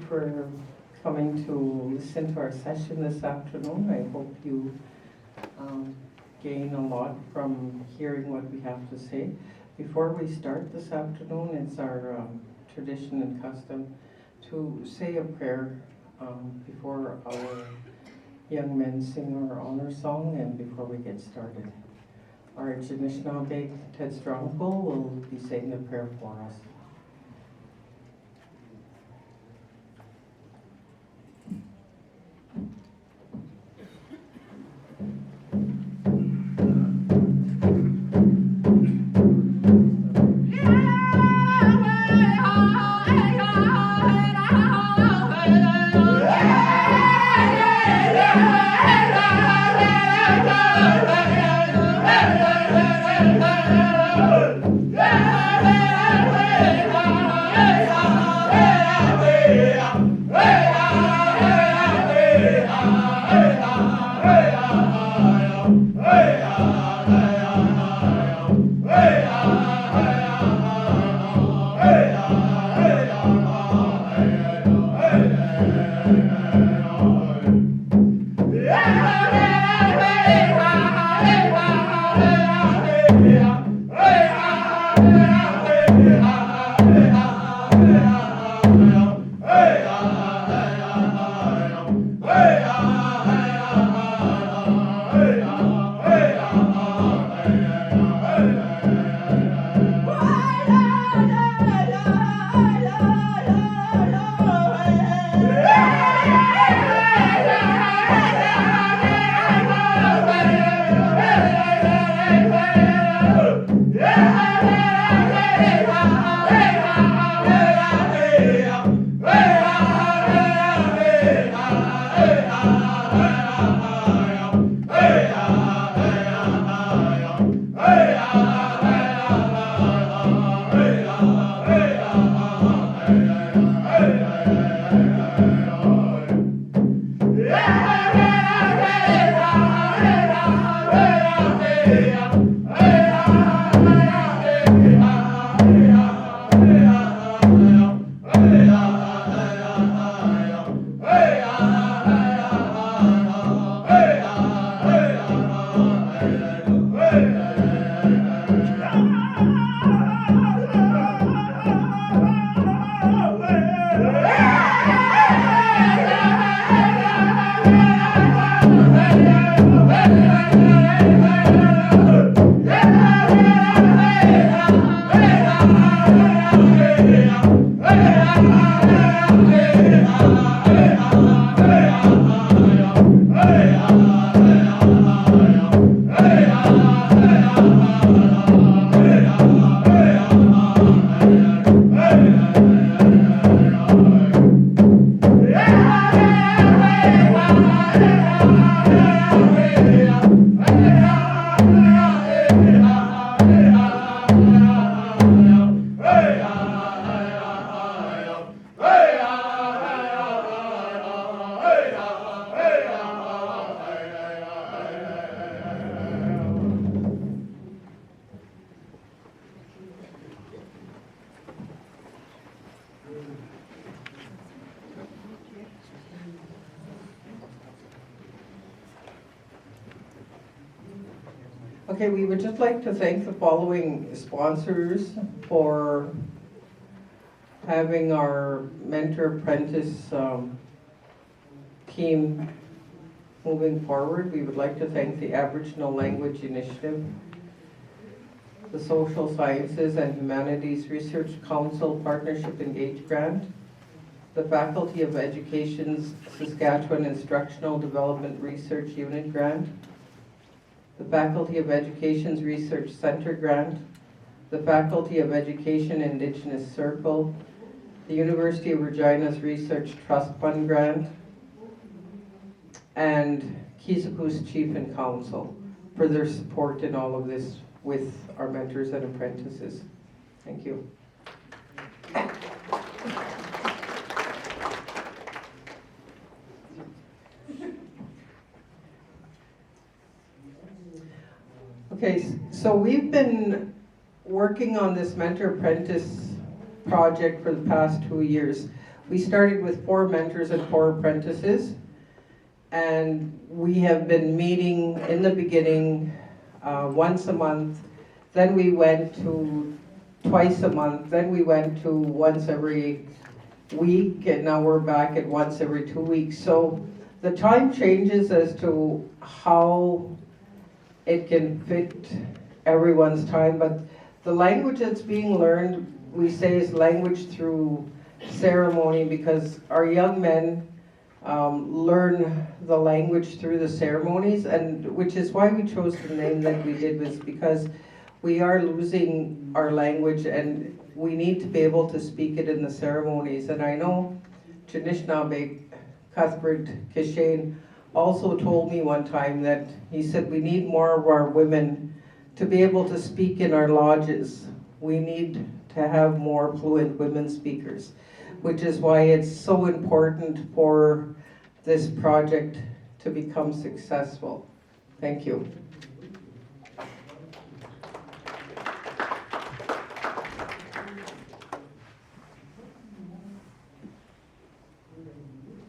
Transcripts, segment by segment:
for coming to listen to our session this afternoon. I hope you gain a lot from hearing what we have to say. Before we start this afternoon, it's our tradition and custom to say a prayer before our young men sing our honor song and before we get started. Our Anishinaabemowin Ted Strongbow will be saying the prayer for us. Okay, we would just like to thank the following sponsors for having our Mentor-Apprentice team moving forward. We would like to thank the Aboriginal Language Initiative, the Social Sciences and Humanities Research Council Partnership Engage Grant, the Faculty of Education's Saskatchewan Instructional Development Research Unit Grant, the Faculty of Education's Research Center Grant, the Faculty of Education Indigenous Circle, the University of Regina's Research Trust Fund Grant, and Keeseekoose Chief and Council for their support in all of this with our mentors and apprentices. Thank you. Okay, so we've been working on this Mentor-Apprentice project for the past 2 years. We started with 4 mentors and 4 apprentices, and we have been meeting in the beginning once a month. Then we went to twice a month. Then we went to once every week, and now we're back at once every 2 weeks. So the time changes as to how it can fit everyone's time, but the language that's being learned, we say, is language through ceremony, because our young men learn the language through the ceremonies, and which is why we chose the name that we did, was because we are losing our language and we need to be able to speak it in the ceremonies. And I know Anishinaabemowin Cuthbert Kishane also told me one time that he said we need more of our women to be able to speak in our lodges. We need to have more fluent women speakers, which is why it's so important for this project to become successful. Thank you.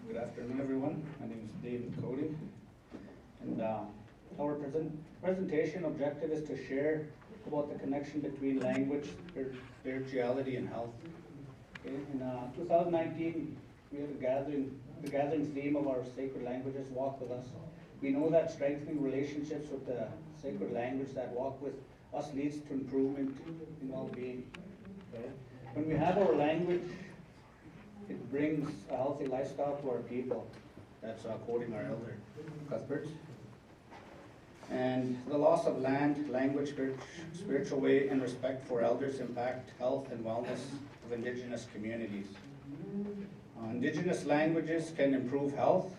Good afternoon, everyone. My name is David Cote, and our presentation objective is to share about the connection between language, spirituality, and health. Okay. In 2019, we had a gathering. The gathering theme of our sacred languages, Walk With Us. We know that strengthening relationships with the sacred language that walk with us leads to improvement in well-being. Okay. When we have our language, it brings a healthy lifestyle to our people. That's quoting our elder, Cuthbert. And the loss of land, language, spiritual way, and respect for elders impact health and wellness of Indigenous communities. Indigenous languages can improve health.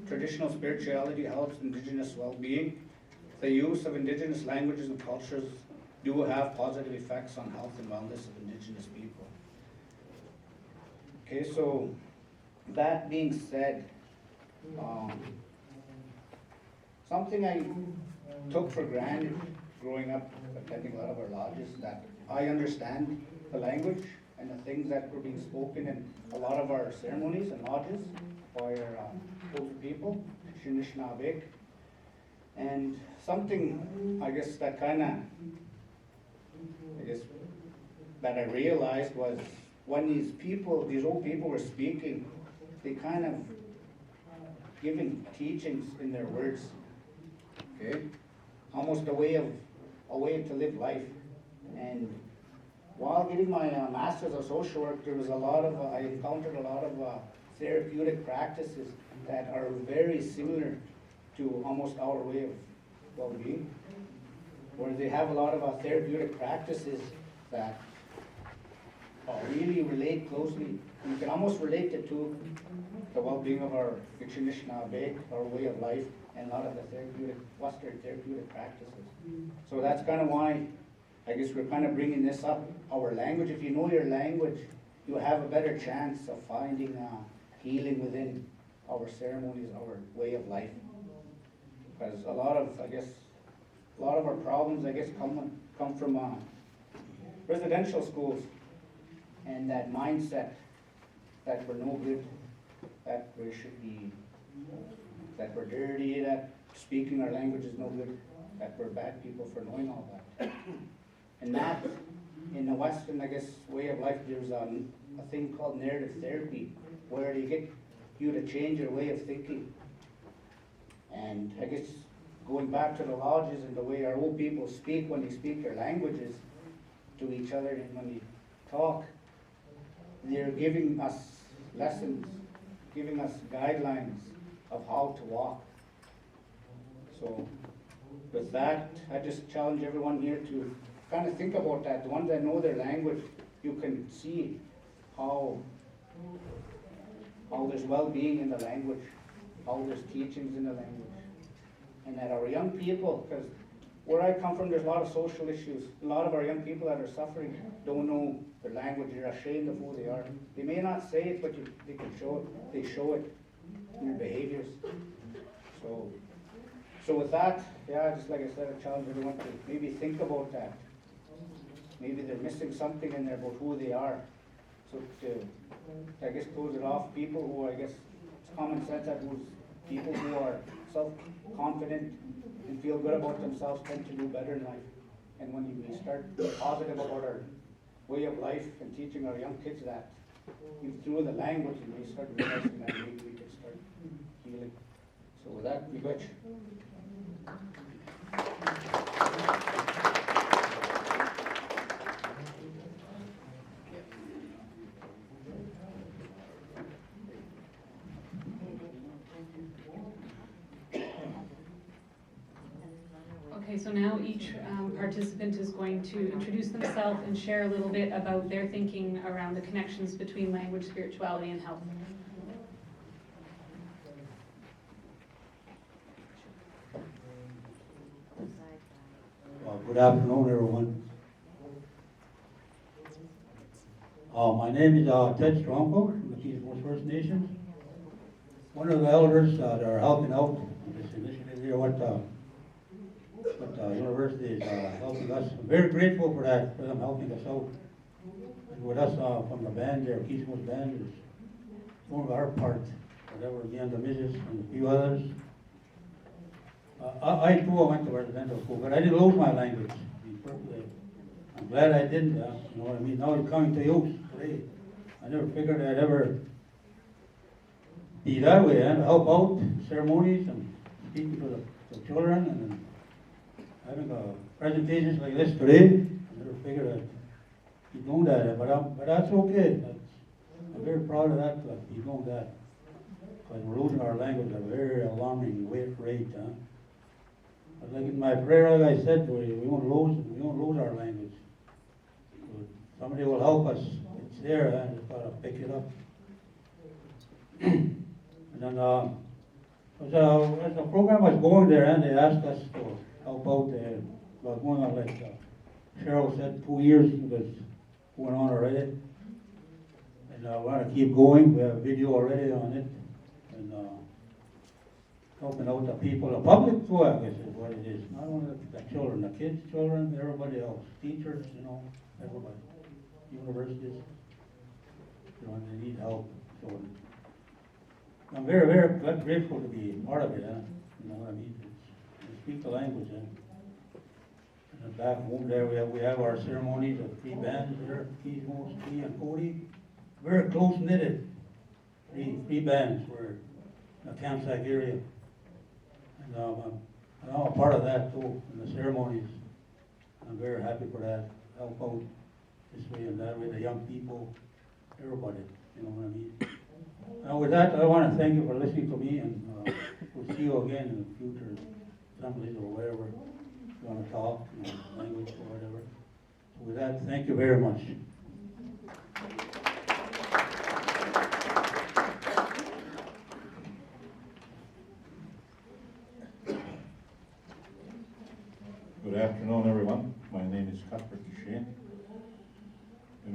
Traditional spirituality helps Indigenous well-being. The use of Indigenous languages and cultures do have positive effects on health and wellness of Indigenous people. Okay, so that being said, something I took for granted growing up attending a lot of our lodges, that I understand the language and the things that were being spoken in a lot of our ceremonies and lodges by our Cote people, Anishinaabemowin. And something, I guess, that that I realized was when these old people were speaking, they kind of giving teachings in their words, okay? Almost a way to live life. And while getting my master's of social work, I encountered a lot of therapeutic practices that are very similar to almost our way of well-being, where they have a lot of therapeutic practices that really relate closely. You can almost relate it to the well-being of our Anishinaabemowin, our way of life, and a lot of the Western therapeutic practices. So that's kind of why I guess we're kind of bringing this up. Our language, if you know your language, you have a better chance of finding healing within our ceremonies, our way of life. Because a lot of our problems, come from residential schools, and that mindset that we're no good, that we should be, that we're dirty, that speaking our language is no good, that we're bad people for knowing all that. And that, in the Western, way of life, there's a thing called narrative therapy, where they get you to change your way of thinking. And I guess going back to the lodges and the way our old people speak when they speak their languages to each other, and when they talk, they're giving us lessons, giving us guidelines of how to walk. So with that, I just challenge everyone here to kind of think about that. The ones that know their language, you can see how there's well-being in the language, how there's teachings in the language. And that our young people, because where I come from, there's a lot of social issues. A lot of our young people that are suffering don't know their language. They're ashamed of who they are. They may not say it, but they can show it. They show it in their behaviors. So with that, just like I said, I challenge everyone to maybe think about that. Maybe they're missing something in there about who they are. So to, I guess, close it off, people who, I guess, it's common sense that who's people who are self-confident and feel good about themselves tend to do better in life. And when we start being positive about our way of life and teaching our young kids that, through the language, and we start realizing that maybe we can start healing. So with that, we got Okay, so now each participant is going to introduce themselves and share a little bit about their thinking around the connections between language, spirituality, and health. Good afternoon, everyone. My name is Saulteaux from the Keeseekoose First Nation. One of the elders that are helping out in this initiative here, what the university is helping us. I'm very grateful for that, for them helping us out. And with us from the band there, Keeseekoose band, is doing our part, whatever, again, the missus and a few others. I too went to residential school, but I didn't lose my language. To be perfectly, I'm glad I didn't. You know what I mean? Now it's coming to use today. I never figured I'd ever be that way, and help out ceremonies and speaking to the children and having presentations like this today. I never figured I'd be doing that, but that's okay. I'm very proud of that, to be doing that. Because we're losing our language at a very alarming rate. But like in my prayer, like I said, we won't lose our language. Somebody will help us. It's there, and just gotta pick it up. And then as the program was going there, and they asked us to help out. Was going on, like Cheryl said, 2 years was going on already. And I want to keep going. We have a video already on it. And helping out the people, the public too, I guess is what it is. Not only the children, the kids, children, everybody else, teachers, everybody, universities, they need help. So I'm very, very grateful to be part of it. You know what I mean? To speak the language. And back home there, we have our ceremonies of 3 bands there, Keeseekoose, and Cote. Very close knitted. Three bands were in the campsite area. And I'm a part of that too, in the ceremonies. I'm very happy for that. Help out this way and that way, the young people, everybody, you know what I mean. With that, I want to thank you for listening to me, and we'll see you again in the future, assemblies or wherever you want to talk, language or whatever. So with that, thank you very much. Good afternoon, everyone. My name is Cuthbert Shane.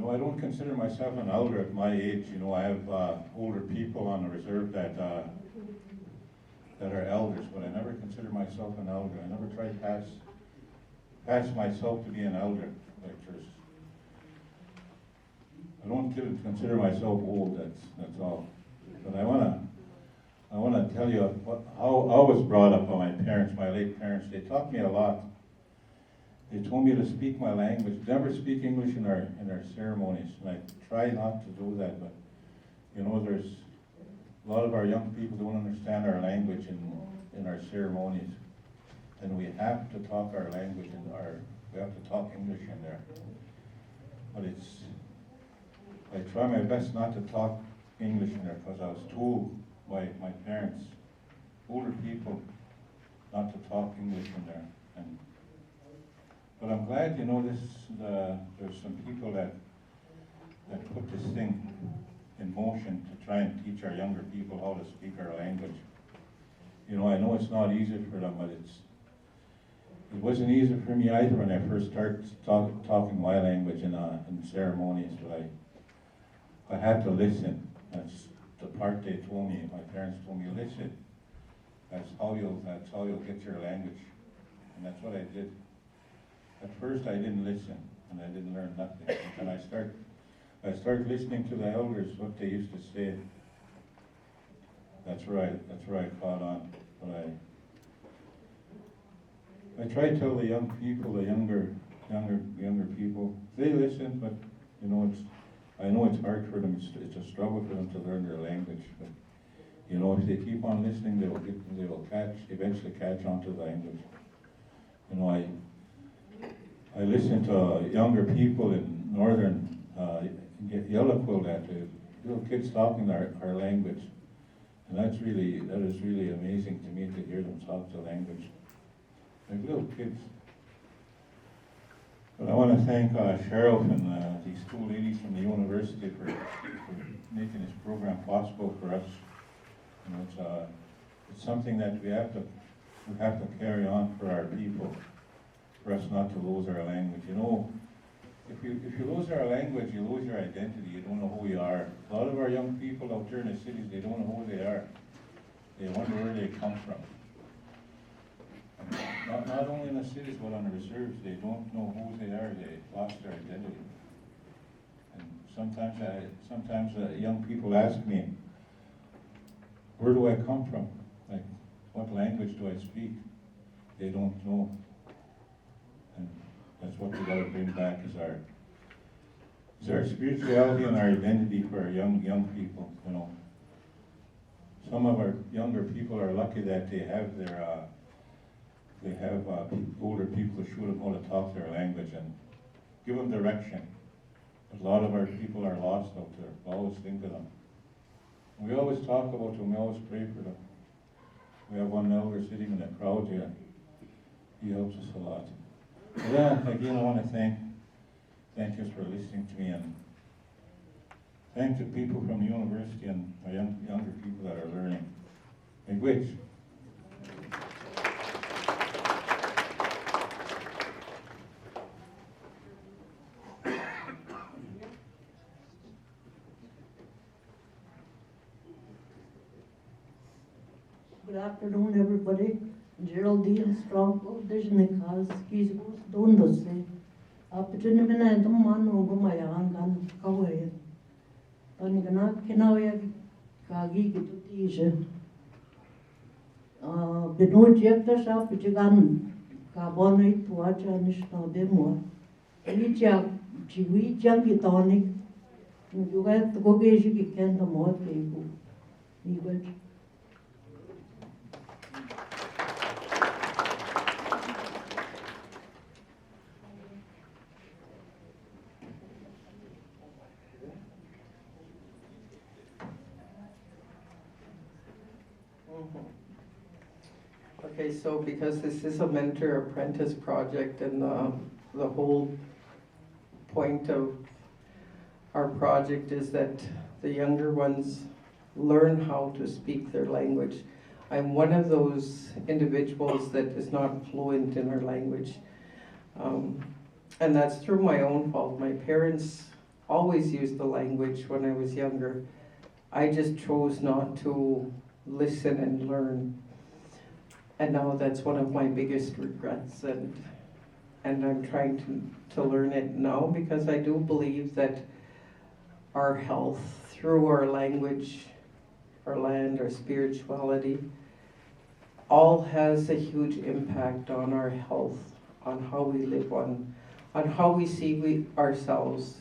I don't consider myself an elder at my age. I have older people on the reserve that are elders, but I never consider myself an elder. I never tried to pass myself to be an elder. I don't consider myself old. That's all. But I wanna tell you how I was brought up by my parents, my late parents. They taught me a lot. They told me to speak my language, never speak English in our ceremonies, and I try not to do that, but there's a lot of our young people don't understand our language in our ceremonies, and we have to talk our language we have to talk English in there. But I try my best not to talk English in there because I was told by my parents, older people, not to talk English in there. But I'm glad, there's some people that put this thing in motion to try and teach our younger people how to speak our language. I know it's not easy for them, but it wasn't easy for me either when I first started talking my language in ceremonies, but I had to listen. That's the part they told me, my parents told me, listen. That's how you'll get your language. And that's what I did. At first I didn't listen, and I didn't learn nothing. And I started I started listening to the elders, what they used to say. That's right, I caught on. But I try to tell the young people, the younger people, they listen, but you know, I know it's hard for them, it's a struggle for them to learn their language, but you know, if they keep on listening, they will eventually catch on to the language. You know, I listen to younger people in northern Yellowquill, that little kids talking our language, and that is really amazing to me to hear them talk the language, like little kids. But I want to thank Cheryl and these two ladies from the university for making this program possible for us. You know, it's something that we have to carry on for our people, for us not to lose our language. You know, if you lose our language, you lose your identity. You don't know who you are. A lot of our young people out there in the cities, they don't know who they are. They wonder where they come from. And not only in the cities, but on the reserves, they don't know who they are. They lost their identity. And sometimes young people ask me, where do I come from? Like, what language do I speak? They don't know. And that's what we got to bring back is our spirituality and our identity for our young people. You know, some of our younger people are lucky that they have older people who show them how to talk their language and give them direction. But a lot of our people are lost out there. We always think of them. We always talk about them. We always pray for them. We have one elder sitting in the crowd here. He helps us a lot. Well, again, I want to thank you for listening to me, and thank the people from the university and the younger people that are learning. Language. Good afternoon, everybody. Geraldine Strongbow, Dishnikas, Keeseekoose Dondose. Opportunity to man over my angan kaway. Tanigana Kinawaya Kagi Gitutition. Beno Jekta Shop, Pichigan, Carbonate, Wacha, Anishinaabemowin. Elicha, Chiwi, Junkie Tonic. You have to go get you can the more people. Okay, so because this is a Mentor-Apprentice project, and the whole point of our project is that the younger ones learn how to speak their language. I'm one of those individuals that is not fluent in our language. And that's through my own fault. My parents always used the language when I was younger. I just chose not to listen and learn. And now that's one of my biggest regrets, and I'm trying to learn it now, because I do believe that our health through our language, our land, our spirituality, all has a huge impact on our health, on how we live, on how we see ourselves,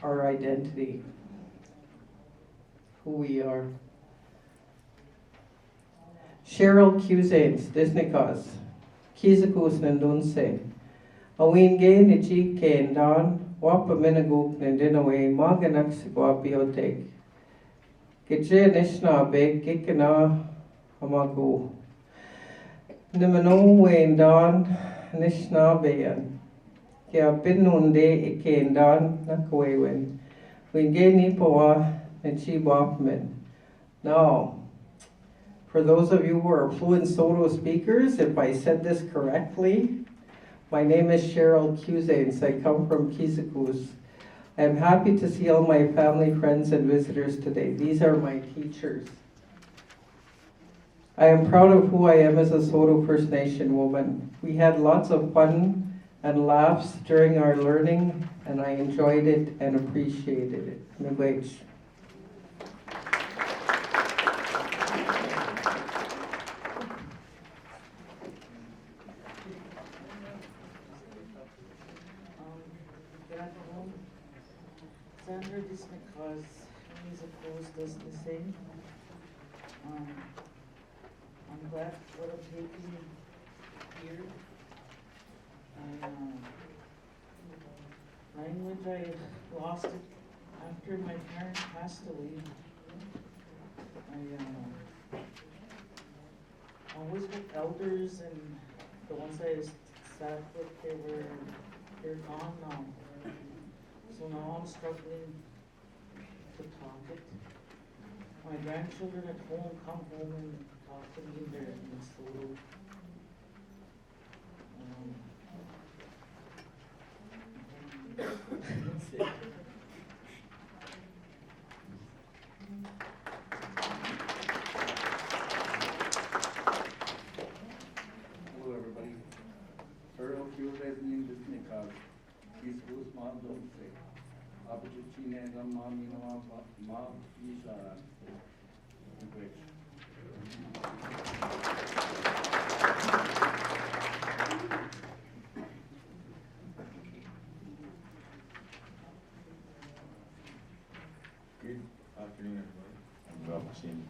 our identity, who we are. Cheryl Quewezance, Disnikas, Keeseekoose Nandunse. Awin gay ni chi kain dan, wapa minaguk nandinaway maganak sigwa biotek. Gitje Anishinaabeg gikana amagu. Nimano wain dan Anishinaabemowin. Kaya pinunde ikain dan nakawewin. Win gay ni pawa ni chi wapmin. Now, for those of you who are fluent Saulteaux speakers, if I said this correctly, my name is Cheryl Quewezance. I come from Keeseekoose. I am happy to see all my family, friends, and visitors today. These are my teachers. I am proud of who I am as a Saulteaux First Nation woman. We had lots of fun and laughs during our learning, and I enjoyed it and appreciated it. Miigwech. Sandra just because Keeseekoose does the same. I'm glad what I'm taking here. Language, I lost it after my parents passed away. I always with elders, and the ones I sat with, they're gone now. So now I'm struggling to talk it. My grandchildren at home come home and talk to me in their Minnesota. That's it. Hello, everybody. Cheryl Quewezance, Keeseekoose First Good afternoon, everybody. I'm Rob Shane,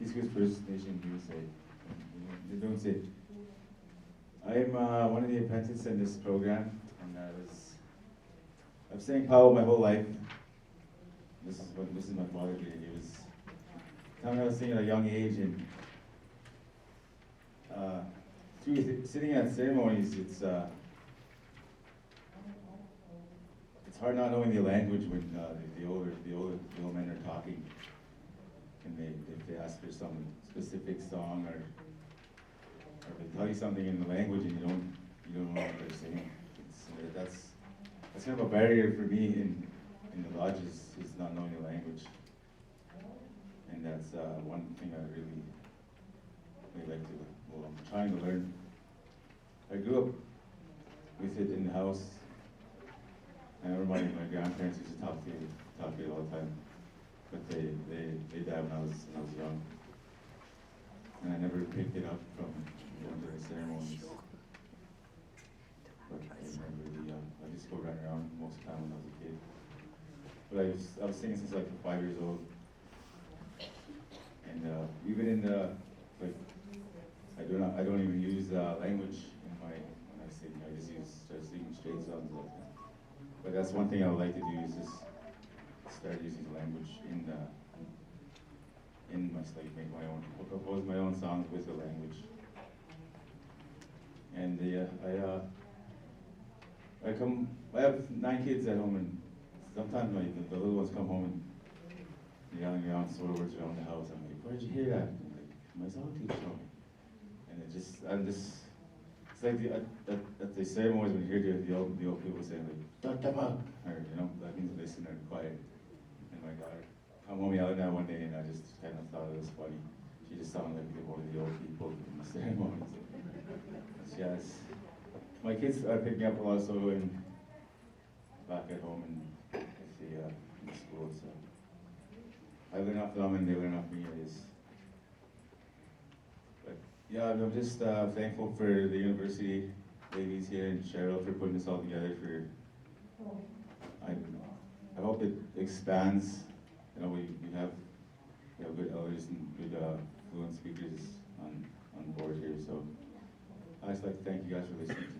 Keeseekoose First Nation, USA. They don't say. I'm one of the apprentices in this program, and I've sang Powell my whole life. This is my father did. He was telling me I was singing at a young age, and sitting at ceremonies, it's hard not knowing the language when the older men are talking, and if they ask for some specific song or they tell you something in the language and you don't know what they're saying. That's kind of a barrier for me in the lodges, is not knowing the language, and that's one thing I really like to. Well, I'm trying to learn. I grew up with it in the house. I remember my grandparents used to talk to it all the time, but they died when I was young, and I never picked it up from going to the ceremonies. But I just go running around most of the time when I was a kid. But I was singing since like 5 years old, and even in the I don't even use language when I sing. I just start singing straight songs all the time. But that's one thing I would like to do, is just start using language in my make my own, compose my own songs with the language. And I have 9 kids at home, and sometimes the little ones come home and they're yelling around swear words around the house. I'm like, where'd you hear that? And like, my Saulteaux showed me. And it's like at the ceremonies when you hear the old people saying like, "Tatama," or that means listen or quiet. And my daughter come home yelling that one day, and I just kind of thought it was funny. She just sounded like one of the old people in the ceremonies. Yes, my kids are picking up a lot of soloing back at home and in the school. So I learn off them and they learn off me, I guess. Yeah, I'm just thankful for the university ladies here and Cheryl for putting this all together. I hope it expands. We have good elders and good fluent speakers on board here. So I'd just like to thank you guys for listening to me.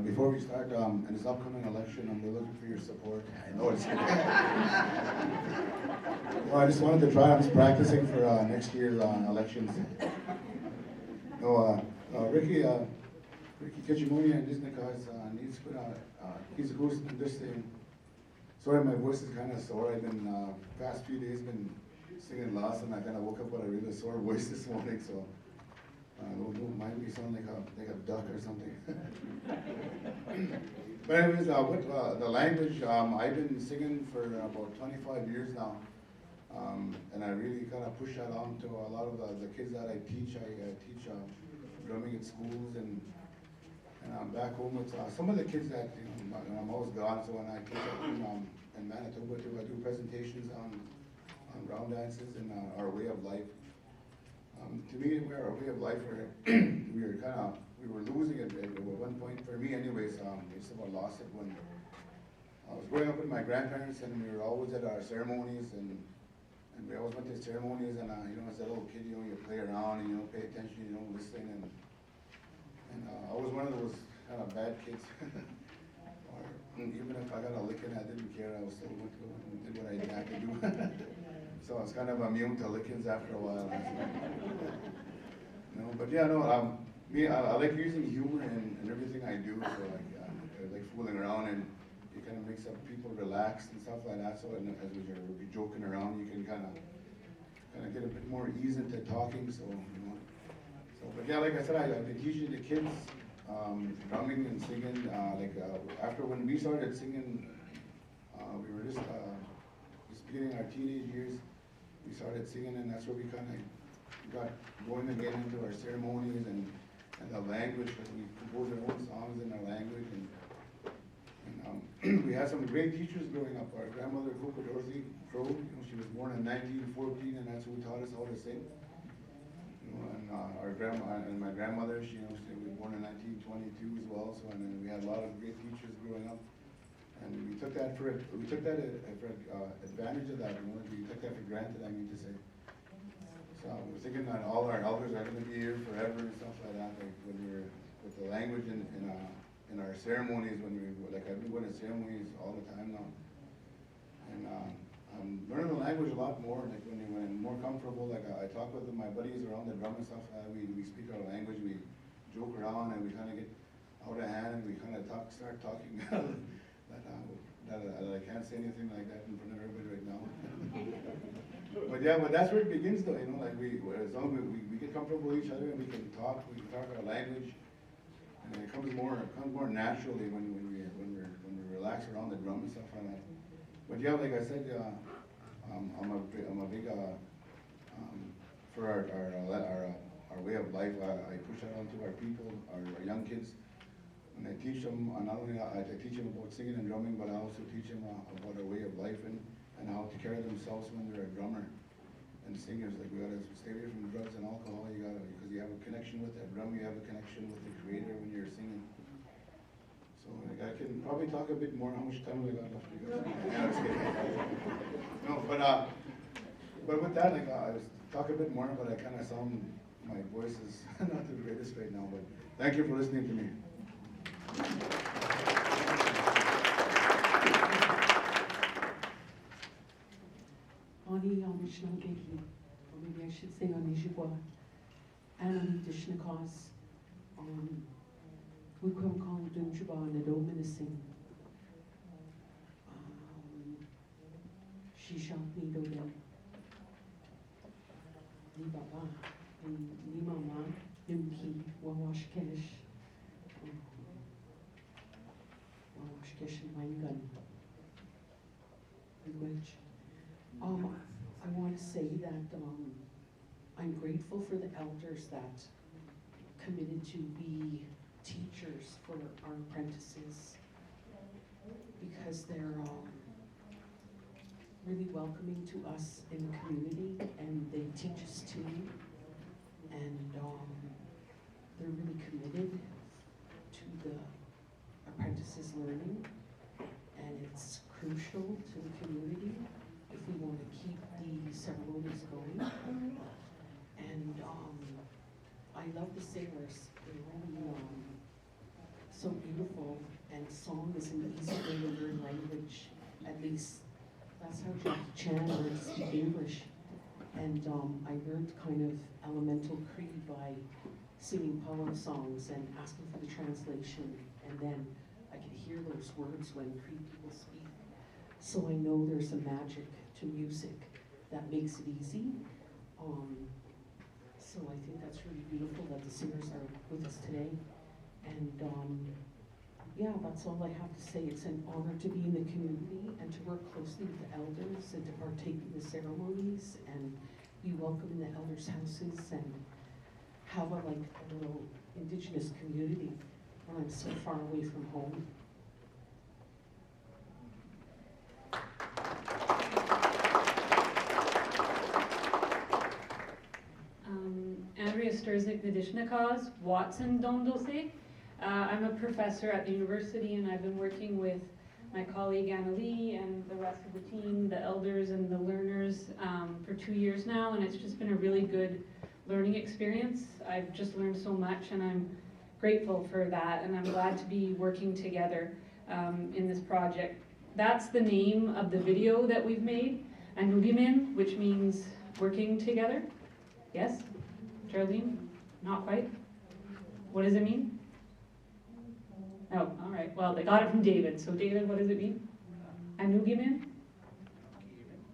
Before we start, in this upcoming election, we're looking for your support. I know it's well, I just wanted to try. I'm just practicing for next year's elections. Ricky Kajimuni and Disney needs to put Keeseekoose and this thing. Sorry, my voice is kind of sore. I've been past few days been singing lost, and I kind of woke up with a really sore voice this morning. So Don't mind me sound like a duck or something. But anyways, with the language, I've been singing for about 25 years now. And I really kind of push that on to a lot of the kids that I teach. I teach drumming at schools and back home with some of the kids that, when I'm always gone, so when I teach in Manitoba too, I do presentations on round dances and our way of life. To me, our way of life, we were losing it at one point, for me anyways. We just about lost it when I was growing up with my grandparents, and we were always at our ceremonies, and we always went to ceremonies, and as a little kid, you play around, and you don't pay attention, you don't listen, and I was one of those kind of bad kids. Or even if I got a licking, I didn't care. I was still went to and did what I had to do. So I was kind of immune to lickings after a while. But yeah, I like using humor in everything I do. So I like fooling around, and it kind of makes people relax and stuff like that. So as we're joking around, you can kind of get a bit more ease into talking. So but yeah, like I said, I've been teaching the kids drumming and singing. After when we started singing, we were just beginning our teenage years. We started singing, and that's where we kind of got going again into our ceremonies and the language. Because we composed our own songs in our language, and we had some great teachers growing up. Our grandmother, Dorothy Crow, she was born in 1914, and that's who taught us how to sing. And our grandma and my grandmother, she was born in 1922 as well. So, and then we had a lot of great teachers growing up, and we took that for advantage of that. We took that for granted, I mean to say. So we're thinking that all our elders are going to be here forever and stuff like that. Like when we're with the language in our ceremonies, I've been going to ceremonies all the time now, and I'm learning the language a lot more. Like when I'm more comfortable, like I talk with my buddies around the drum and stuff. We speak our language. We joke around, and we kind of get out of hand, and we kind of start talking that I can't say anything like that in front of everybody right now. but that's where it begins, though. Like as long as we get comfortable with each other and we can talk our language, and it comes more naturally when we relax around the drum and stuff like that. But yeah, like I said, I'm a big for our way of life. I push that onto our people, our young kids. And I teach them, not only I teach them about singing and drumming, but I also teach them about our way of life and how to carry themselves when they're a drummer and singers. Like we gotta stay away from drugs and alcohol. Because you have a connection with that drum, you have a connection with the Creator when you're singing. So I can probably talk a bit more. How much time have I got left? But with that, I talk a bit more, but I kind of sound, my voice is not the greatest right now. But thank you for listening to me. Ani Anishinaabemowin, or maybe I should say Anishinaabemowin, and Anishinaabemowin, we come call Dunjuba and the Dominicin. She shall need them. Ni Baba, ni Mama, Nimki, Wawash Kesh. Language. I want to say that I'm grateful for the elders that committed to be teachers for our apprentices, because they're really welcoming to us in the community, and they teach us too, and they're really committed to the apprentices learning, and it's crucial to the community if we want to keep the ceremonies going. And I love the singers. They're really so beautiful, and song is an easy way to learn language. At least that's how Jackie Chan learned to speak English. And I learned kind of elemental Cree by singing poem songs and asking for the translation, and then I could hear those words when Cree people speak. So I know there's a magic to music that makes it easy. So So I think that's really beautiful that the singers are with us today. And yeah, that's all I have to say. It's an honor to be in the community and to work closely with the elders and to partake in the ceremonies and be welcome in the elders' houses and have a little Indigenous community when I'm so far away from home. Andrea Sterzuk, Keeseekoose Watson Dondose. I'm a professor at the university, and I've been working with my colleague Anna Lee and the rest of the team, the elders and the learners, for 2 years now, and it's just been a really good learning experience. I've just learned so much, and I'm grateful for that, and I'm glad to be working together in this project. That's the name of the video that we've made, Anugimin, which means working together. Yes? Geraldine? Not quite? What does it mean? Oh, all right. Well, they got it from David. So David, what does it mean? Anugimin?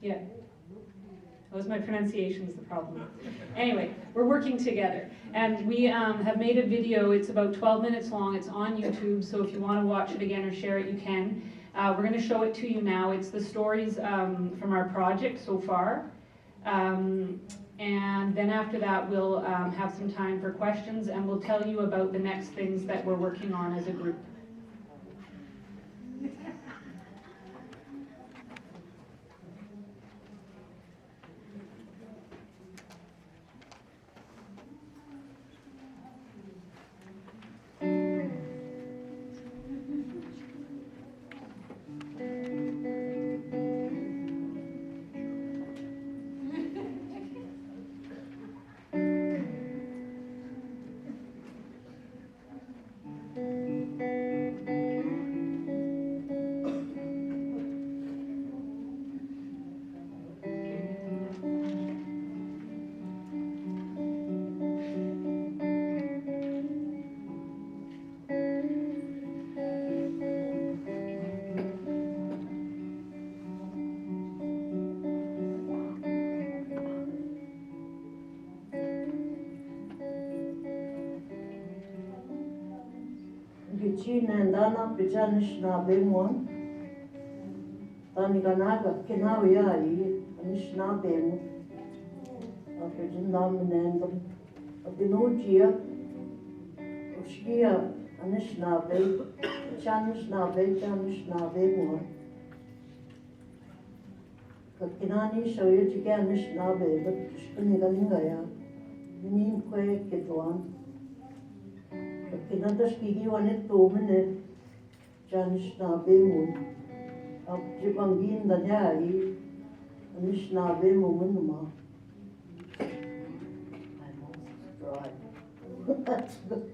Yeah. That was my pronunciation's the problem. Anyway, we're working together. And we have made a video. It's about 12 minutes long. It's on YouTube. So if you want to watch it again or share it, you can. We're going to show it to you now. It's the stories from our project so far. And then after that, we'll have some time for questions, and we'll tell you about the next things that we're working on as a group. Gitchina and Anna Anishinaabemowin. Taniganaga Kinawia, Anishinaabemowin. After the nominandum of the Nogia, Ushia Anishinaabe, Anishinaabe. Kakinani Shoyaji Anishinaabe, but Shkunigangaya, Nin Kwe Kitwan. Kinataskigi wanit 2 minutes, Anishinaabemow. Ab Jibangin Danyai, Anishinaabemow Munuma. My mouth is dry. That's good.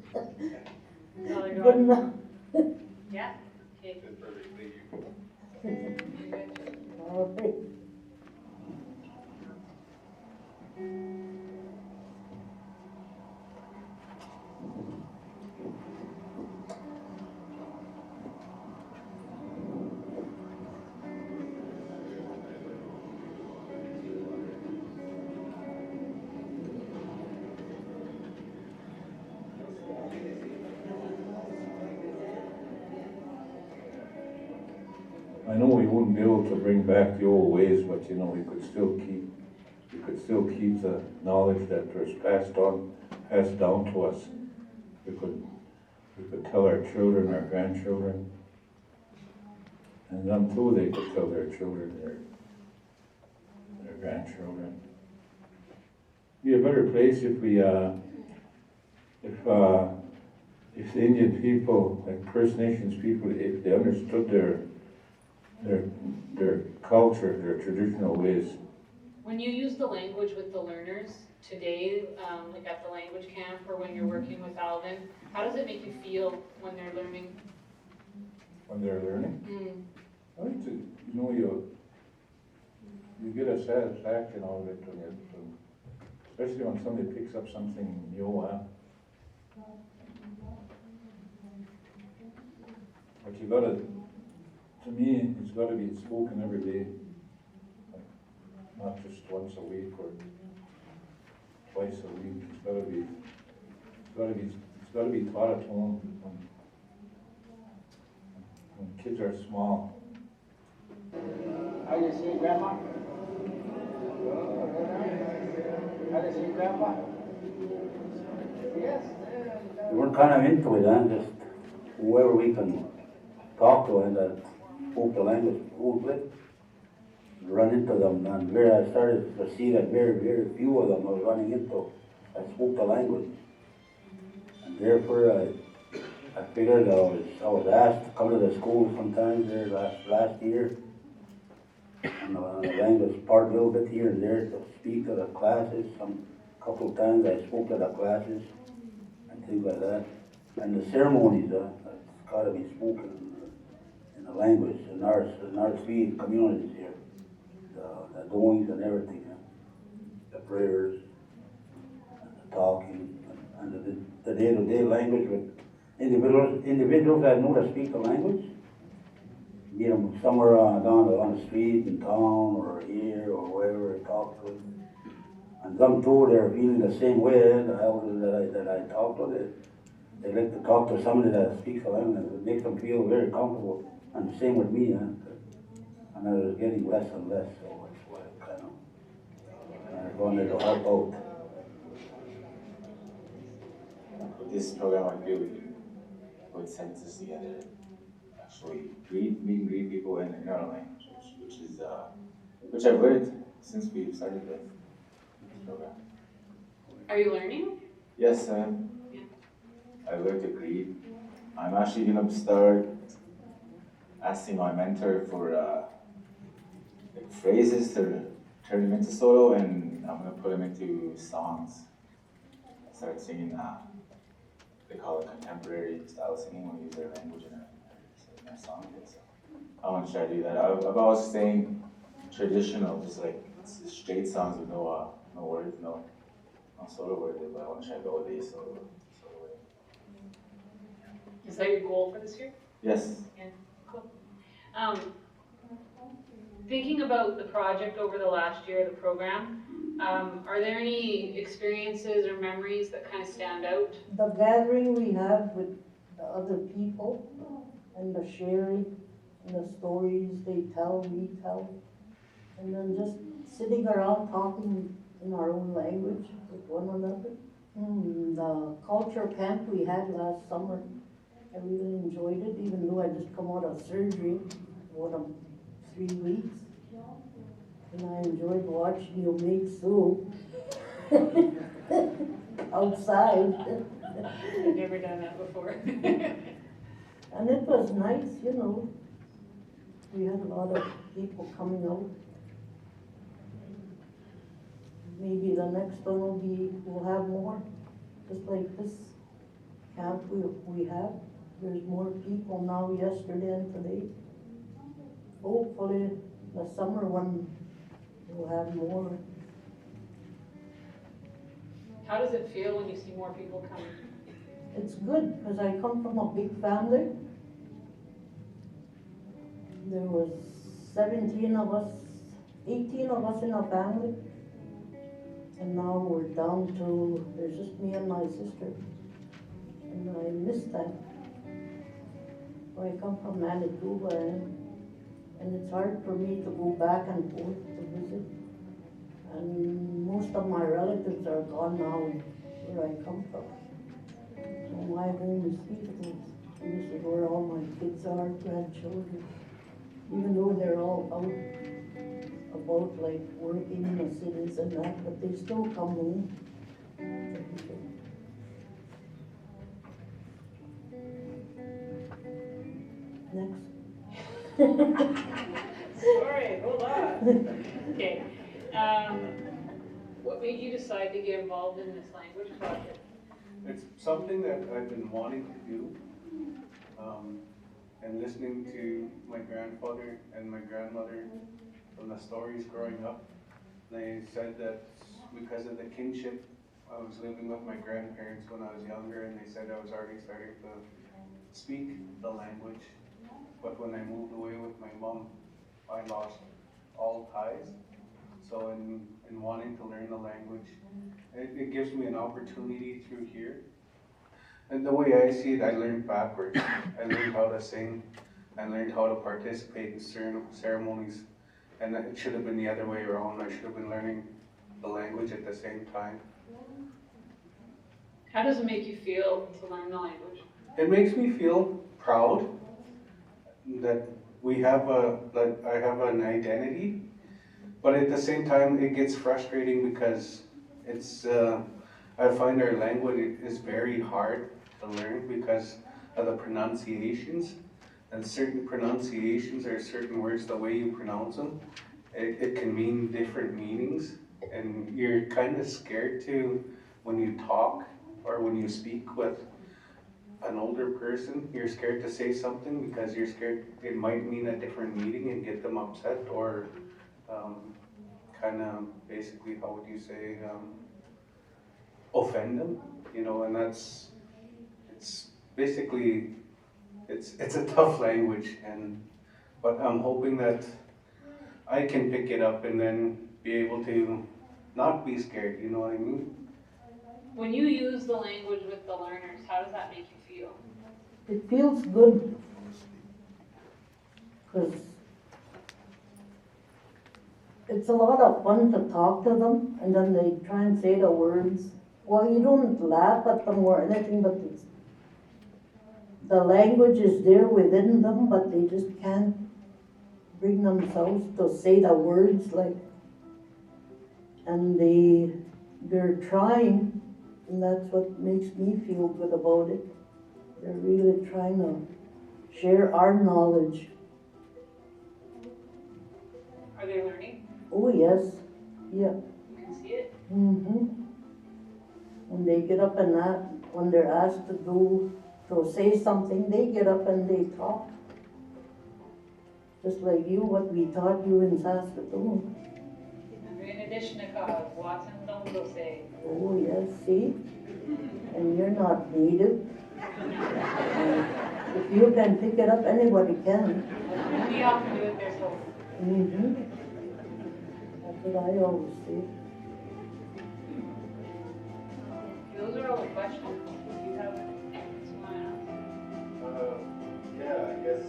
Good enough. Yeah? Okay. All right. I know we wouldn't be able to bring back the old ways, but you know, we could still keep the knowledge that was passed down to us. We could tell our children, our grandchildren, and them too, they could tell their children, their grandchildren. Be a better place if the Indian people, like First Nations people, if they understood their culture, their traditional ways. When you use the language with the learners today, like at the language camp or when you're working with Alvin, how does it make you feel when they're learning? When they're learning? I think you get a satisfaction out of it, especially when somebody picks up something new. But you gotta, to me, it's gotta be spoken every day, not just once a week or twice a week. It's gotta be taught at home when kids are small. How you say, Grandma? How you say, Grandpa? Yes. We're kind of into it, just whoever we can talk to and that spoke the language fluently, run into them. And I started to see that very few of them I was running into that spoke the language. And therefore I figured I was asked to come to the school sometimes there last year. And the language part a little bit here and there to speak to the classes. Couple of times I spoke to the classes and things like that. And the ceremonies, it's got to be spoken in the language in our three communities here. The doings and everything, the prayers, and the talking, and the day-to-day language with individuals that know to speak the language. Meet them somewhere down on the street in town or here or wherever, talk to them. And some too, they're feeling the same way. The elders that I talk to, they like to talk to somebody that speaks the language. It makes them feel very comfortable. And the same with me. And I was getting less and less, so that's why I kind of going there to help out. With this program, I feel we can put sentences together, actually meet and greet people in our language, which I've learned since we started this program. Are you learning? Yes, I am. I learned to greet. I'm actually gonna start asking my mentor for like phrases to turn them into solo, and I'm gonna put them into songs. Start singing. They call it contemporary style singing when we use their language in our song. So I want to try to do that. I've always saying traditional, just like straight songs with no words, no solo words, but I want to try to go with these solo words. Is that your goal for this year? Yes. Yeah, cool. Thinking about the project over the last year, the program, are there any experiences or memories that kind of stand out? The gathering we have with the other people and the sharing and the stories they tell, we tell. And then just sitting around talking in our own language with one another. The culture camp we had last summer, I really enjoyed it, even though I just come out of surgery, 3 weeks. And I enjoyed watching you make soup outside. I've never done that before. And it was nice, you know. We had a lot of people coming out. Maybe the next one we'll have more, just like this camp we have. There's more people now, yesterday and today. Hopefully the summer one we'll have more. How does it feel when you see more people coming? It's good, because I come from a big family. There was 18 of us in a family. And now we're down to, there's just me and my sister. And I miss that. I come from Manitoba, and it's hard for me to go back and forth to visit. And most of my relatives are gone now where I come from. So my home is Keeseekoose. This is where all my kids are, grandchildren. Even though they're all out about like working in the cities and that, but they still come home. Next. Sorry, hold on. Okay. What made you decide to get involved in this language project? It's something that I've been wanting to do. And listening to my grandfather and my grandmother from the stories growing up, they said that because of the kinship, I was living with my grandparents when I was younger, and they said I was already starting to speak the language. But when I moved away with my mom, I lost all ties. So in wanting to learn the language, it gives me an opportunity through here. And the way I see it, I learned backwards. I learned how to sing. I learned how to participate in ceremonies. And it should have been the other way around. I should have been learning the language at the same time. How does it make you feel to learn the language? It makes me feel proud that that I have an identity, but at the same time it gets frustrating because I find our language is very hard to learn because of the pronunciations, and certain pronunciations or certain words, the way you pronounce them, it can mean different meanings, and you're kind of scared to, when you talk or when you speak with an older person, you're scared to say something because you're scared it might mean a different meaning and get them upset, or kind of basically, how would you say, offend them, you know, and it's basically, it's a tough language, but I'm hoping that I can pick it up and then be able to not be scared, you know what I mean? When you use the language with the learners, how does that make you feel? It feels good, because it's a lot of fun to talk to them, and then they try and say the words. Well, you don't laugh at them or anything, but the language is there within them, but they just can't bring themselves to say the words, like, and they're trying, and that's what makes me feel good about it. They're really trying to share our knowledge. Are they learning? Oh, yes, yeah. You can see it? Mm-hmm. When they get up and when they're asked to say something, they get up and they talk. Just like you, what we taught you in Saskatoon. Oh, yes, see? And you're not native. If you can pick it up, anybody can. We often do it there, so. Mm-hmm. That's what I always say. Those are all the questions. Do you have anything to ask? Yeah, I guess,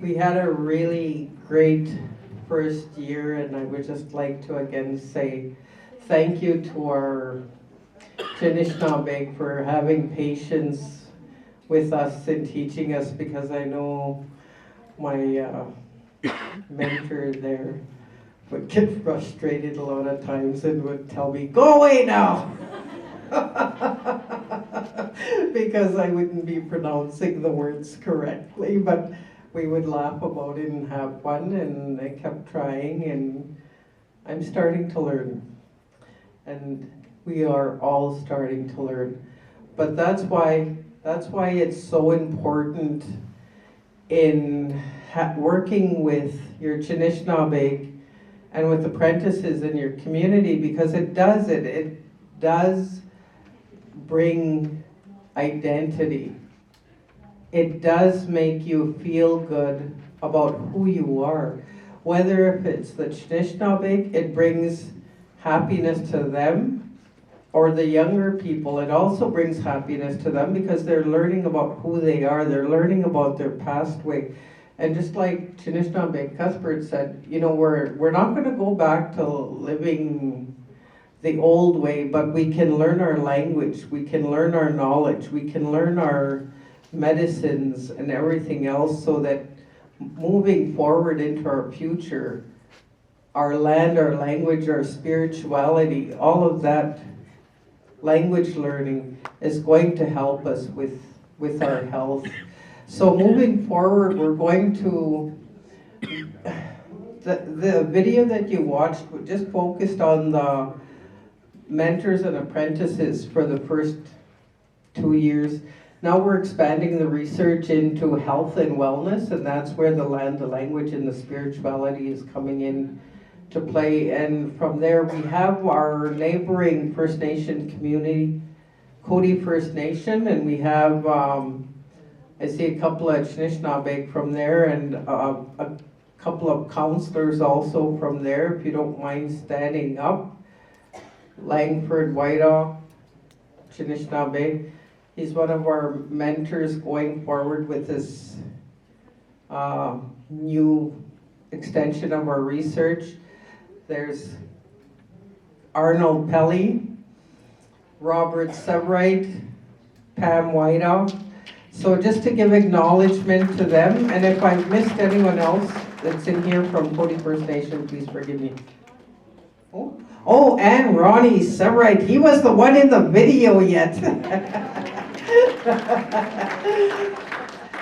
We had a really great first year, and I would just like to again say thank you to our Anishinaabeg for having patience with us and teaching us, because I know my mentor there would get frustrated a lot of times and would tell me, "Go away now!" because I wouldn't be pronouncing the words correctly, but we would laugh about it and have fun, and I kept trying, and I'm starting to learn. And we are all starting to learn. But that's why it's so important in working with your Anishinaabeg and with apprentices in your community, because it does bring identity. It does make you feel good about who you are. Whether if it's the Anishinaabeg, it brings happiness to them, or the younger people, it also brings happiness to them because they're learning about who they are, they're learning about their past way. And just like Anishinaabe Cuthbert said, you know, we're not going to go back to living the old way, but we can learn our language, we can learn our knowledge, we can learn our medicines and everything else, so that moving forward into our future, our land, our language, our spirituality, all of that language learning is going to help us with our health. So moving forward, we're going to, the video that you watched just focused on the mentors and apprentices for the first 2 years. Now we're expanding the research into health and wellness, and that's where the land, the language, and the spirituality is coming in to play. And from there, we have our neighboring First Nation community, Cote First Nation, and we have, I see a couple of Anishinaabeg from there, and a couple of counselors also from there, if you don't mind standing up. Langford Whiteoff, Anishinaabe. He's one of our mentors going forward with this new extension of our research. There's Arnold Pelly, Robert Sebright, Pam Whiteoff. So just to give acknowledgement to them, and if I've missed anyone else that's in here from Cote First Nation, please forgive me. Oh, and Ronnie Sebright, he was the one in the video yet.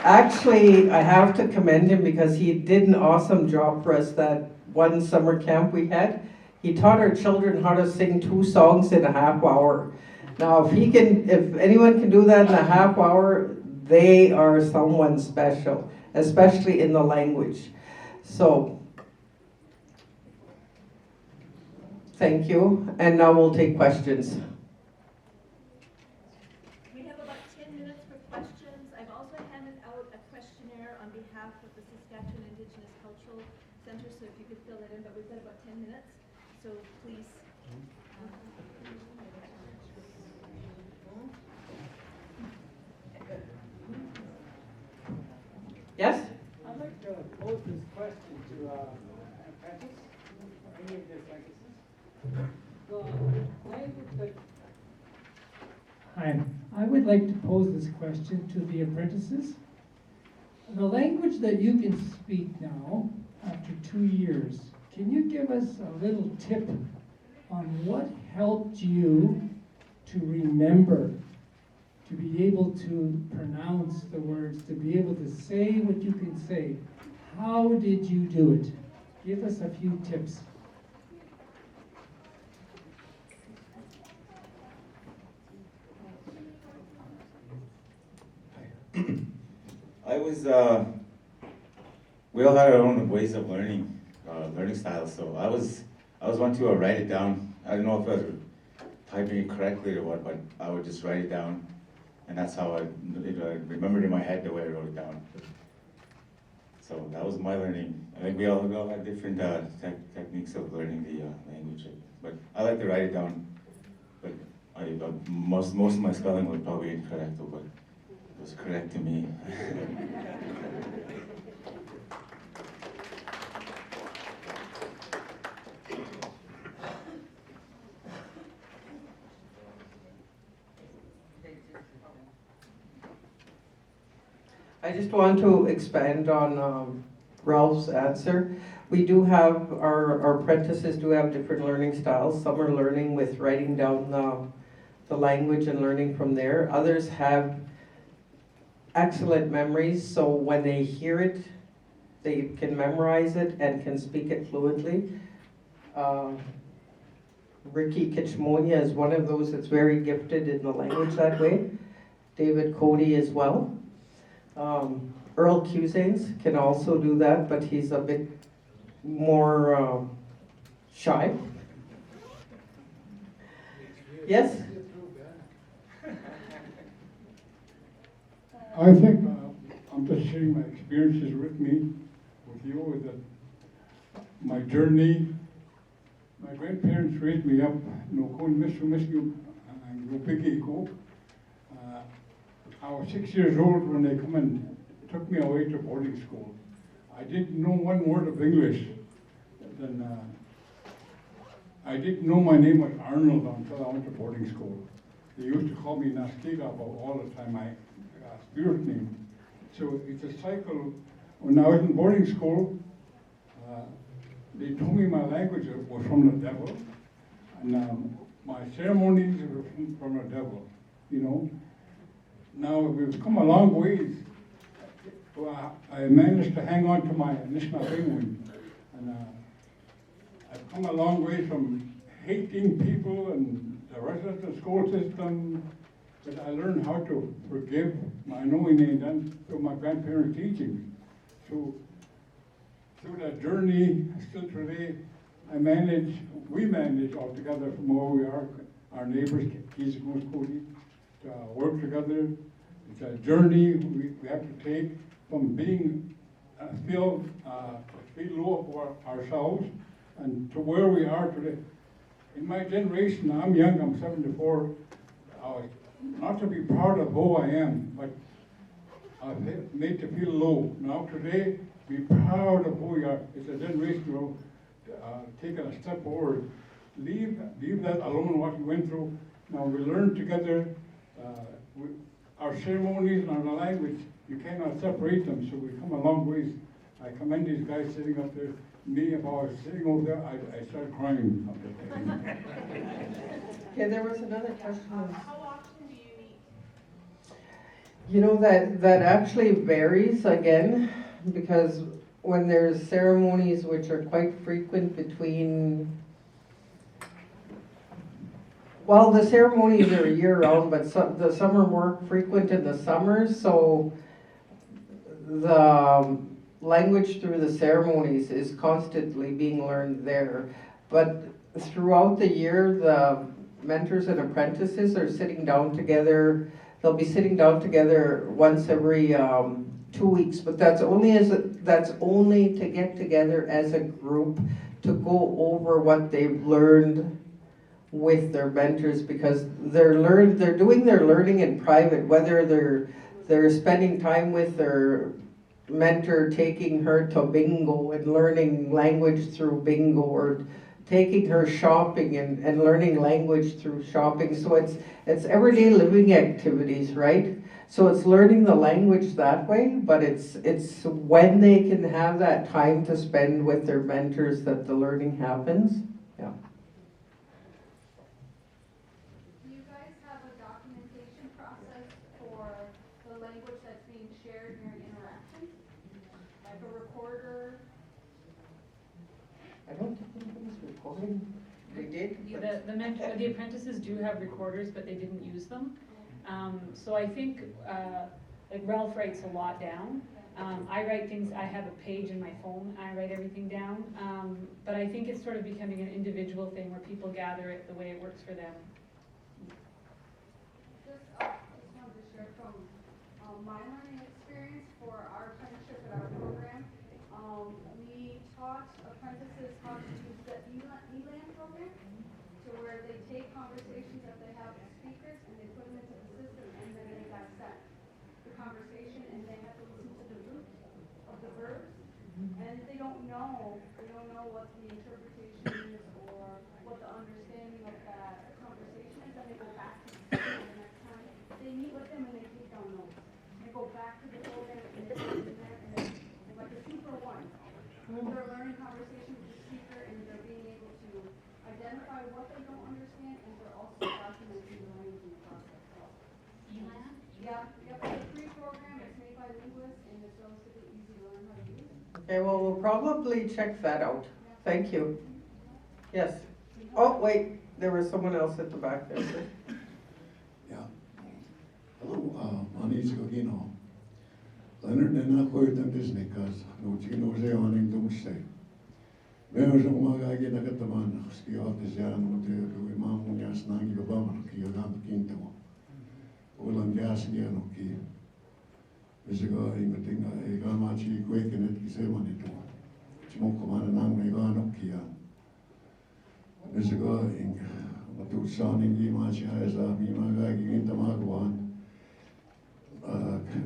Actually, I have to commend him because he did an awesome job for us that one summer camp we had. He taught our children how to sing 2 songs in a half hour. Now, if anyone can do that in a half hour, they are someone special, especially in the language. So, thank you, and now we'll take questions. We have about 10 minutes for questions. I've also handed out a questionnaire on behalf of the Saskatchewan Indigenous Cultural Center, so if you could fill it in, but we've got about 10 minutes, so please. Yes? I'd like to pose this question to an apprentice, or any of the apprentices. The language that... Hi, I would like to pose this question to the apprentices. The language that you can speak now, after 2 years, can you give us a little tip on what helped you to remember, to be able to pronounce the words, to be able to say what you can say? How did you do it? Give us a few tips. I was, we all had our own ways of learning styles, so I was one to write it down. I don't know if I was typing it correctly or what, but I would just write it down, and that's how I remembered in my head the way I wrote it down. So that was my learning. I think we all had different techniques of learning the language, but I like to write it down. But most of my spelling was probably incorrect, but it was correct to me. I just want to expand on Ralph's answer. We do have, our apprentices do have different learning styles. Some are learning with writing down the language and learning from there. Others have excellent memories, so when they hear it, they can memorize it and can speak it fluently. Ricky Kitchmonia is one of those that's very gifted in the language that way. David Cody as well. Cheryl Quewezance can also do that, but he's a bit more shy. Yes? I think I'm just sharing my experiences with you, with that my journey My grandparents raised me up, no Cote, Michigan, and Keeseekoose. I was 6 years old when they come and took me away to boarding school. I didn't know one word of English. Then I didn't know my name was Arnold until I went to boarding school. They used to call me Naskiga all the time, my spirit name. So it's a cycle. When I was in boarding school, they told me my language was from the devil, and my ceremonies were from the devil, you know. Now we've come a long ways. I managed to hang on to my Anishinaabemowin, and I've come a long way from hating people and the rest of the school system, but I learned how to forgive my knowing and done through my grandparents' teaching. So through that journey, still today, we manage all together from where we are, our neighbors, Keeseekoose, Cote, to work together. It's a journey we have to take from being feel low for ourselves and to where we are today. In my generation, I'm young, I'm 74, not to be proud of who I am, but made to feel low. Now today, be proud of who we are. It's a generation taking a step forward. Leave that alone, what we went through. Now we learn together. Our ceremonies and our language, you cannot separate them, so we come a long ways. I commend these guys sitting up there. Me, if I was sitting over there, I start crying. Okay, there was another question. How often do you meet? You know, that actually varies again, because when there's ceremonies which are quite frequent between, well, the ceremonies are year-round, but some are more frequent in the summers, so the language through the ceremonies is constantly being learned there. But throughout the year, the mentors and apprentices are sitting down together. They'll be sitting down together once every 2 weeks, but that's only to get together as a group to go over what they've learned with their mentors, because they're doing their learning in private, whether they're spending time with their mentor, taking her to bingo and learning language through bingo, or taking her shopping and learning language through shopping. So it's everyday living activities, right? So it's learning the language that way, but it's when they can have that time to spend with their mentors that the learning happens. Yeah. Do you guys have a documentation process for the language that's being shared during interaction? Like a recorder? I don't think anybody's recording. They did? The apprentices do have recorders, but they didn't use them. So I think, like Ralph writes a lot down. I write things, I have a page in my phone, I write everything down. But I think it's sort of becoming an individual thing where people gather it the way it works for them. Just wanted to share from my learning experience for our apprenticeship at our program. We taught apprentices how to use the ELAN program, to where they take conversations that they have with speakers and they put them into the system, and then they dissect the conversation and they have to listen to the root of the verbs. And if they don't know what the interpretation is or what the understanding of that conversation is, then they go back to the speaker the next time. They meet with them and they take down notes. They go back to the program and they put it in there, and it's like a 2-for-1. They're learning conversation with the speaker and they're being able to identify what they don't understand, and they're also documenting the language in the process. ELAN? Yeah, it's a free program, it's made by linguists, and it's relatively easy to learn how to use. Okay, well, we'll probably check that out. Thank you. Yes. Oh, wait, there was someone else at the back there. Yeah. Hello, Anishinaabemowin. Leonard and I quote them Disney because no chicken was there on him to say. Meron mga ginagataman, ski office yan, mo te imam mo yas nang ibabam ki yogan kinto mo. Ulan gas niya no ki. Bisigo ingating igamachi quaking it ki se manito. Chimo kumana nang igano ki yan. Misigo ing matut soning gi machi haisa mi maga gi inta magwan.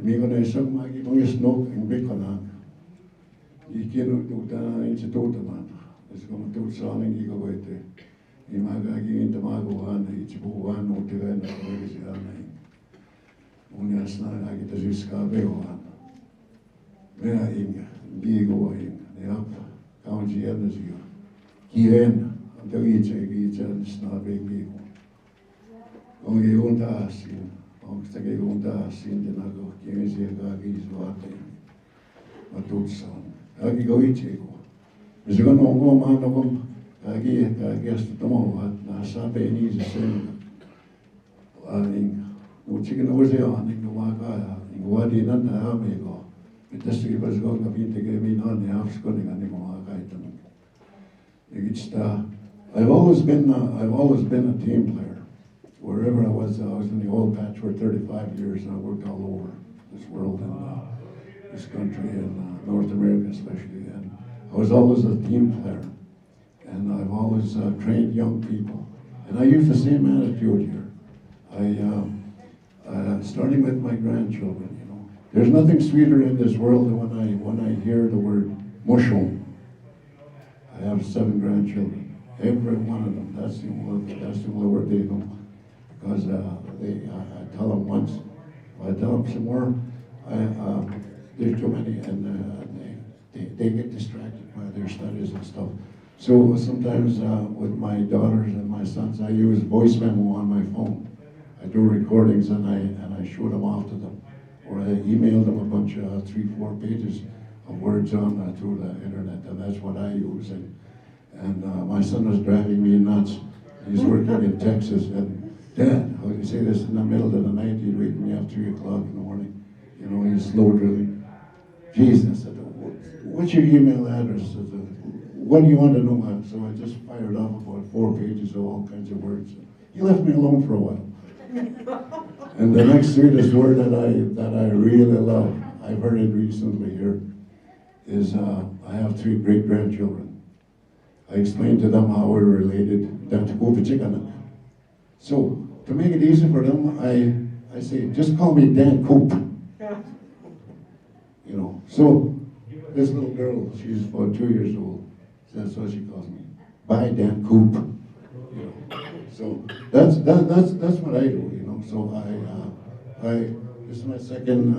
Mi gonna sung magi mangis nok ing bikona. Ikino tuta instituta man. Misigo matut soning gi goite. Mi maga gi inta magwan ichibuwan no tiga na kawegi ana. Unyas na agi taziska bewan. Mea ing gigo ing neap kaunji energy. Kien Antagice Snabengigo. Ongi asin, ongi asin de nago, Keeseekoose Gagi Zwate, Matutsan. Agi goichego. Misigan ongo manogum, Gagi astutomo, Nasabe Nisa Sen. Chicken Ozean, in the Wagaya, in Wadi Nanda Hamego. It has to give us going to be to give me on the half scoring and the Wagaitan. I've always been a team player. Wherever I was in the oil patch for 35 years, and I worked all over this world and this country and North America especially. And I was always a team player, and I've always trained young people. And I use the same attitude here. Starting with my grandchildren, you know, there's nothing sweeter in this world than when I hear the word mushroom. I have 7 grandchildren. Every one of them, that's the only word they know. Because I tell them once, if I tell them some more, there's too many, and they get distracted by their studies and stuff. So sometimes with my daughters and my sons, I use voice memo on my phone. I do recordings and I show them off to them. Or I email them a bunch of 3-4 pages of words on through the internet, and that's what I use. And my son was driving me nuts. He's working in Texas, and Dad, how do you say this in the middle of the night? He'd wake me up 3 o'clock in the morning. You know, he's slow drilling. Jesus, I said, what's your email address? I said, what do you want to know? So I just fired off about 4 pages of all kinds of words. He left me alone for a while. And the next sweetest word that I really love, I've heard it recently here, is I have 3 great-grandchildren. I explained to them how we're related down to Cote. So, to make it easy for them, I say, just call me Dan Coop. You know, so this little girl, she's about 2 years old. That's what she calls me. Bye, Dan Coop. You know, so that's what I do. You know, so this is my second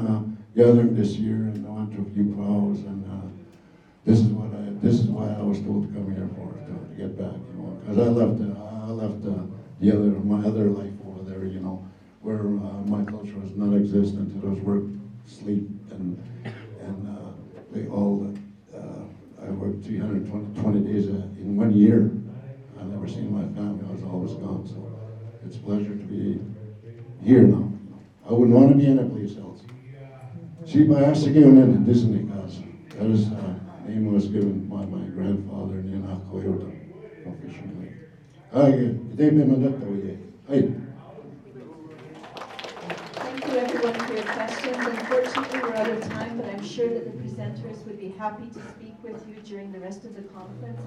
gathering this year, and I went to a few plows, and this is why I was told to come here for to get back. You know, because I left my other life over there. You know, where my culture was non-existent. It was work, sleep, and I worked 320 days in 1 year. I never seen my family. I was always gone. So it's a pleasure to be here now. I wouldn't want to be any place else. See, by Asagayonin, Disney, guys. That is name was given by my grandfather in Cote officially. Thank you everyone for your questions. Unfortunately, we're out of time, but I'm sure that the presenters would be happy to speak with you during the rest of the conference.